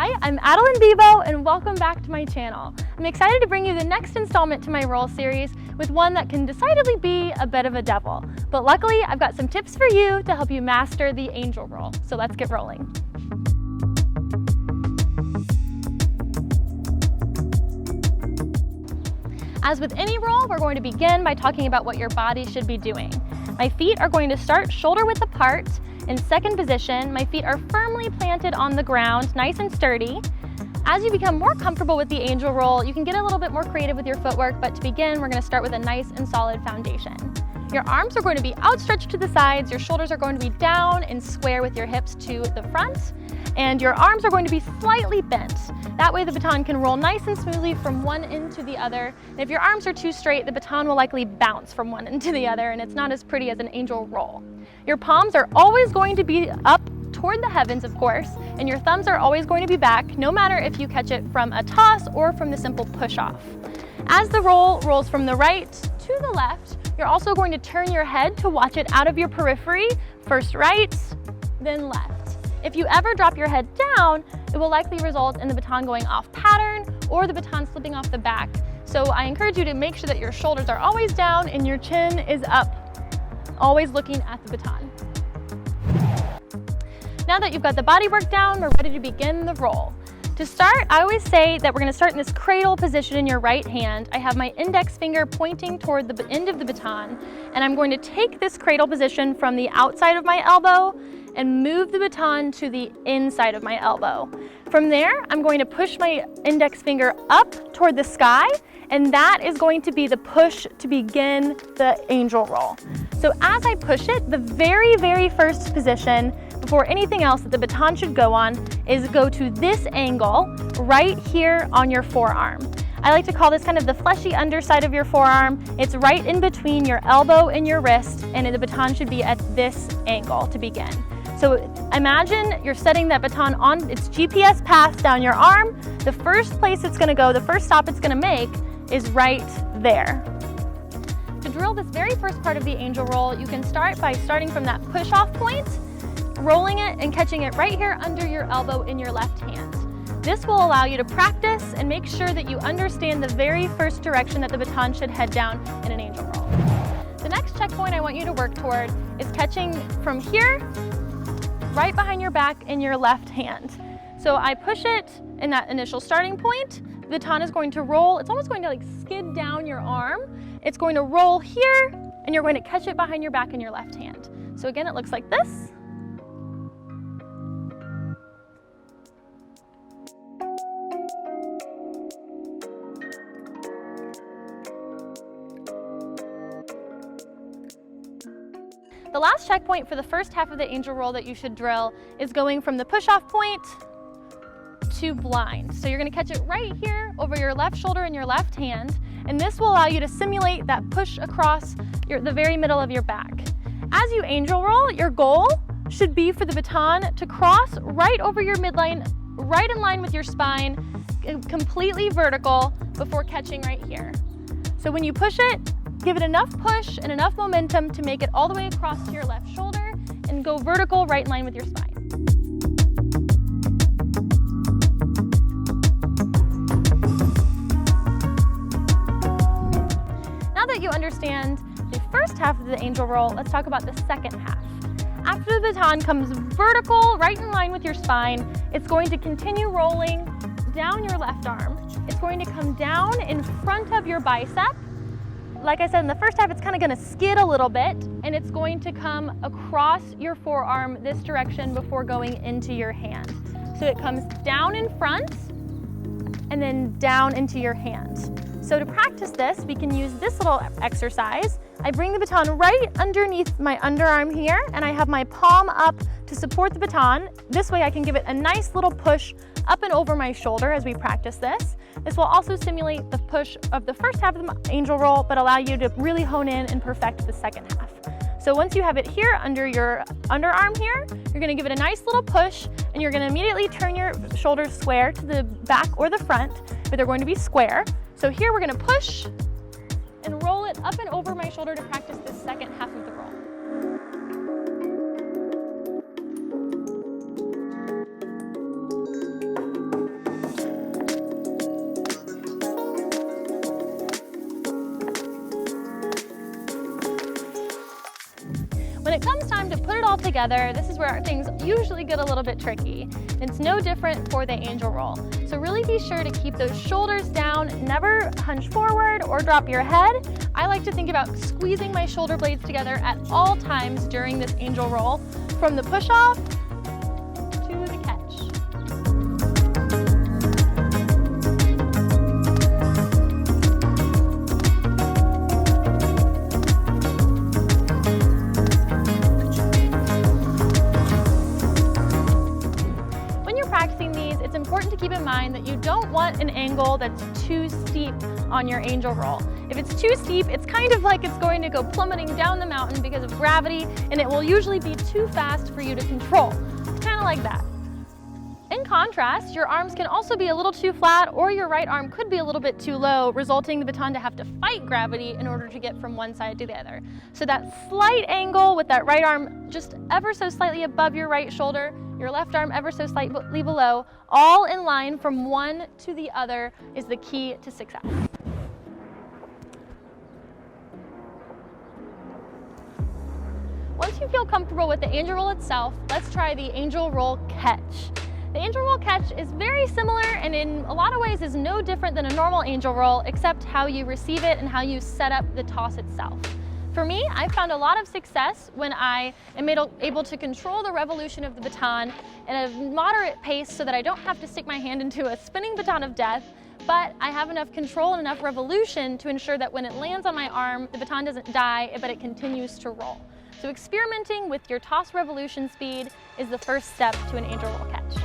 Hi, I'm Adaline Bebo and welcome back to my channel. I'm excited to bring you the next installment to my roll series with one that can decidedly be a bit of a devil. But luckily, I've got some tips for you to help you master the angel roll. So let's get rolling. As with any roll, we're going to begin by talking about what your body should be doing. My feet are going to start shoulder width apart. In second position, my feet are firmly planted on the ground, nice and sturdy. As you become more comfortable with the angel roll, you can get a little bit more creative with your footwork, but to begin, we're going to start with a nice and solid foundation. Your arms are going to be outstretched to the sides, your shoulders are going to be down and square with your hips to the front, and your arms are going to be slightly bent. That way the baton can roll nice and smoothly from one end to the other. And if your arms are too straight, the baton will likely bounce from one end to the other, and it's not as pretty as an angel roll. Your palms are always going to be up toward the heavens, of course, and your thumbs are always going to be back, no matter if you catch it from a toss or from the simple push-off. As the roll rolls from the right to the left, you're also going to turn your head to watch it out of your periphery, first right, then left. If you ever drop your head down, it will likely result in the baton going off pattern or the baton slipping off the back. So I encourage you to make sure that your shoulders are always down and your chin is up, always looking at the baton. Now that you've got the body work down, we're ready to begin the roll. To start, I always say that we're going to start in this cradle position in your right hand. I have my index finger pointing toward the end of the baton, and I'm going to take this cradle position from the outside of my elbow and move the baton to the inside of my elbow. From there, I'm going to push my index finger up toward the sky, and that is going to be the push to begin the angel roll. So as I push it, the very first position before anything else that the baton should go on is go to this angle right here on your forearm. I like to call this kind of the fleshy underside of your forearm. It's right in between your elbow and your wrist, and the baton should be at this angle to begin. So imagine you're setting that baton on its GPS path down your arm. The first place it's gonna go, the first stop it's gonna make is right there. To drill this very first part of the angel roll, you can start by starting from that push-off point, rolling it and catching it right here under your elbow in your left hand. This will allow you to practice and make sure that you understand the very first direction that the baton should head down in an angel roll. The next checkpoint I want you to work toward is catching from here, right behind your back in your left hand. So I push it in that initial starting point. The baton is going to roll. It's almost going to like skid down your arm. It's going to roll here, and you're going to catch it behind your back in your left hand. So again, it looks like this. The last checkpoint for the first half of the angel roll that you should drill is going from the push-off point to blind. So you're going to catch it right here over your left shoulder and your left hand, and this will allow you to simulate that push across the very middle of your back. As you angel roll, your goal should be for the baton to cross right over your midline, right in line with your spine, completely vertical before catching right here. So when you push it, give it enough push and enough momentum to make it all the way across to your left shoulder and go vertical right in line with your spine. Now that you understand the first half of the angel roll, let's talk about the second half. After the baton comes vertical, right in line with your spine, it's going to continue rolling down your left arm. It's going to come down in front of your bicep. Like I said, in the first half, it's kind of going to skid a little bit, and it's going to come across your forearm this direction before going into your hand. So it comes down in front and then down into your hand. So to practice this, we can use this little exercise. I bring the baton right underneath my underarm here, and I have my palm up to support the baton. This way I can give it a nice little push up and over my shoulder as we practice this. This will also simulate the push of the first half of the angel roll, but allow you to really hone in and perfect the second half. So once you have it here under your underarm here, you're gonna give it a nice little push, and you're gonna immediately turn your shoulders square to the back or the front, but they're going to be square. So here we're gonna push and roll it up and over my shoulder to practice the second half of the roll. When it comes time to put it all together, this is where things usually get a little bit tricky. It's no different for the angel roll. So really be sure to keep those shoulders down, never hunch forward or drop your head. I like to think about squeezing my shoulder blades together at all times during this angel roll, from the push-off to the catch. It's important to keep in mind that you don't want an angle that's too steep on your angel roll. If it's too steep, it's kind of like it's going to go plummeting down the mountain because of gravity, and it will usually be too fast for you to control. It's kind of like that. In contrast, your arms can also be a little too flat, or your right arm could be a little bit too low, resulting the baton to have to fight gravity in order to get from one side to the other. So that slight angle with that right arm just ever so slightly above your right shoulder, your left arm ever so slightly below, all in line from one to the other is the key to success. Once you feel comfortable with the angel roll itself, let's try the angel roll catch. The angel roll catch is very similar and in a lot of ways is no different than a normal angel roll, except how you receive it and how you set up the toss itself. For me, I found a lot of success when I am able to control the revolution of the baton at a moderate pace so that I don't have to stick my hand into a spinning baton of death, but I have enough control and enough revolution to ensure that when it lands on my arm, the baton doesn't die, but it continues to roll. So experimenting with your toss revolution speed is the first step to an angel roll catch.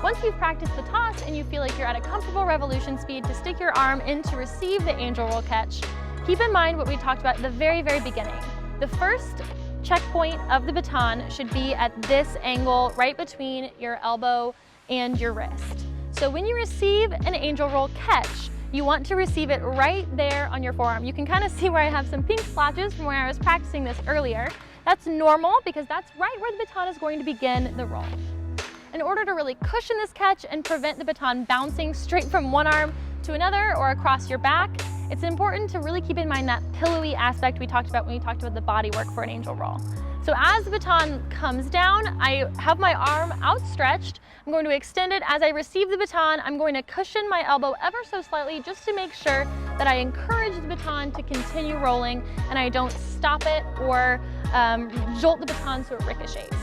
Once you've practiced the toss and you feel like you're at a comfortable revolution speed to stick your arm in to receive the angel roll catch, keep in mind what we talked about at the very, very beginning. The first checkpoint of the baton should be at this angle right between your elbow and your wrist. So when you receive an angel roll catch, you want to receive it right there on your forearm. You can kind of see where I have some pink splotches from where I was practicing this earlier. That's normal because that's right where the baton is going to begin the roll. In order to really cushion this catch and prevent the baton bouncing straight from one arm to another or across your back, it's important to really keep in mind that pillowy aspect we talked about when we talked about the body work for an angel roll. So as the baton comes down, I have my arm outstretched. I'm going to extend it. As I receive the baton, I'm going to cushion my elbow ever so slightly just to make sure that I encourage the baton to continue rolling and I don't stop it or jolt the baton so it ricochets.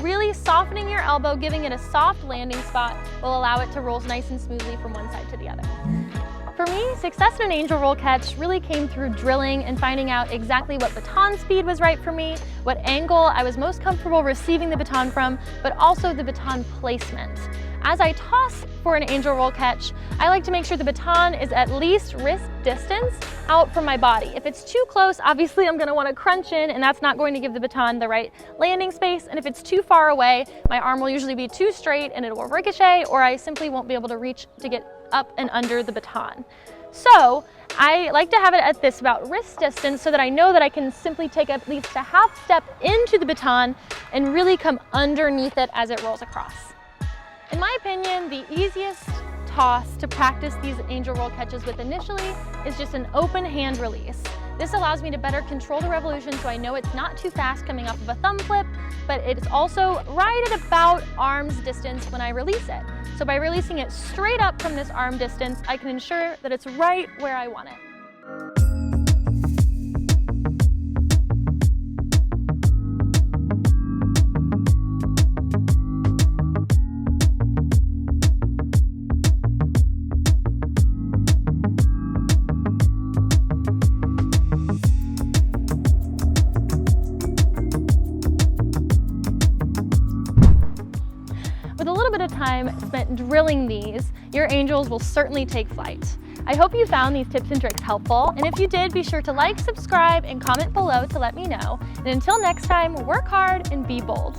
Really softening your elbow, giving it a soft landing spot will allow it to roll nice and smoothly from one side to the other. For me, success in an angel roll catch really came through drilling and finding out exactly what baton speed was right for me, what angle I was most comfortable receiving the baton from, but also the baton placement. As I toss for an angel roll catch, I like to make sure the baton is at least wrist distance out from my body. If it's too close, obviously I'm going to want to crunch in and that's not going to give the baton the right landing space. And if it's too far away, my arm will usually be too straight and it will ricochet, or I simply won't be able to reach to get up and under the baton. So I like to have it at this about wrist distance so that I know that I can simply take at least a half step into the baton and really come underneath it as it rolls across. In my opinion, the easiest toss to practice these angel roll catches with initially is just an open hand release. This allows me to better control the revolution so I know it's not too fast coming off of a thumb flip, but it's also right at about arm's distance when I release it. So by releasing it straight up from this arm distance, I can ensure that it's right where I want it. With a little bit of time spent drilling these, your angels will certainly take flight. I hope you found these tips and tricks helpful, and if you did, be sure to like, subscribe, and comment below to let me know. And until next time, work hard and be bold.